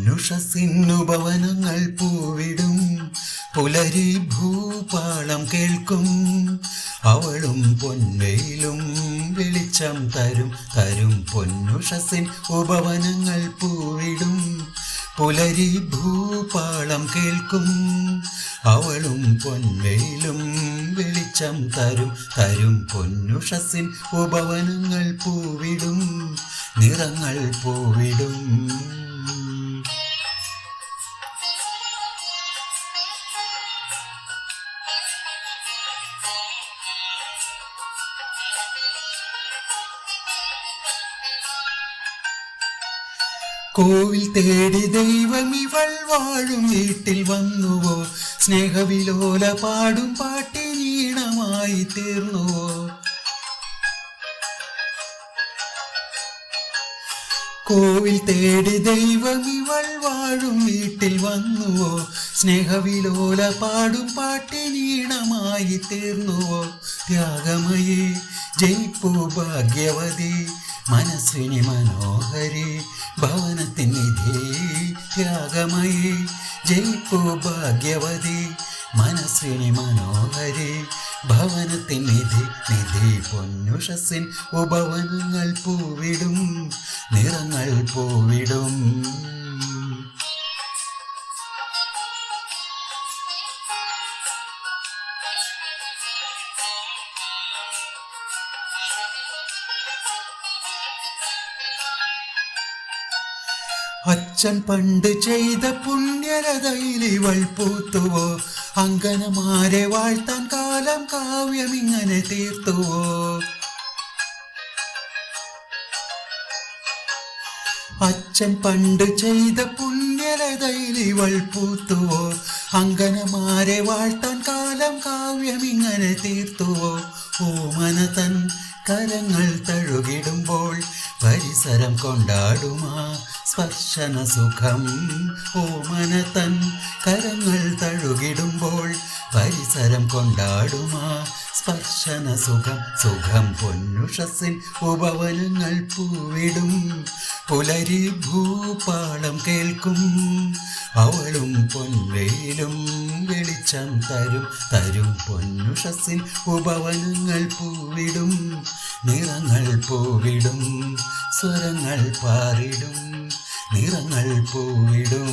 പൊന്നുഷസിന്നു ഭവനങ്ങൾ പൂവിടും പുലരി ഭൂപാളം കേൾക്കും അവളും പൊന്നയിലും വെളിച്ചം തരും പൊന്നുഷസിൻ ഉപവനങ്ങൾ പൂവിടും പുലരി ഭൂപാളം കേൾക്കും അവളും പൊന്നയിലും വെളിച്ചം തരും പൊന്നുഷസിൻ ഉപവനങ്ങൾ പൂവിടും നിറങ്ങൾ പൂവിടും. കോവിൽ തേടി ദൈവം ഇവൾ വാഴും വീട്ടിൽ വന്നുവോ സ്നേഹവിലോല പാടും പാട്ടിനീണമായി തീർന്നുവോ. കോവിൽ തേടി ദൈവം ഇവൾ വാഴും വീട്ടിൽ വന്നുവോ സ്നേഹവിലോല പാടും പാട്ടിനീണമായി തീർന്നുവോ. ത്യാഗമയേ ജയിപ്പൂ ഭാഗ്യവതി മനസ്വിനി മനോഹരി ഭവനത്തിൻ നിധി. ത്യാഗമയേ ജയിപ്പൂ ഭാഗ്യവതി മനസ്വിനി മനോഹരി ഭവനത്തിൻ നിധി. പൊന്നുഷസിൻ ഉപവനങ്ങൾ പൂവിടും നിറങ്ങൾ പൂവിടും. അച്ഛൻ പണ്ട് ചെയ്ത പുണ്യരഥയിൽ ഇവൾ പൂത്തുവോ അങ്കനമാരെ വാഴ്ത്താൻ കാലം കാവ്യമിങ്ങനെ തീർത്തുവോ. അച്ഛൻ പണ്ട് ചെയ്ത പുണ്യരഥയിൽ ഇവൾ പൂത്തുവോ അങ്കനമാരെ വാഴ്ത്താൻ കാലം കാവ്യമിങ്ങനെ തീർത്തുവോ. ഓമനതൻ കരങ്ങൾ തഴുകിടുമ്പോൾ പരിസരം കൊണ്ടാടുമാ സ്പർശന സുഖം. ഓമനതൻ കരങ്ങൾ തഴുകിടുമ്പോൾ പരിസരം കൊണ്ടാടുമാ സ്പർശന സുഖം. പൊന്നുഷസിൻ ഉപവനങ്ങൾ പൂവിടും പുലരി ഭൂപാളം കേൾക്കും അവളും പൊൻവെയിലും വെളിച്ചം തരും പൊന്നുഷസിൻ ഉപവനങ്ങൾ പൂവിടും നിറങ്ങൾ പൂവിടും സ്വരങ്ങൾ പാറിടും നിറങ്ങൾ പൂവിടും.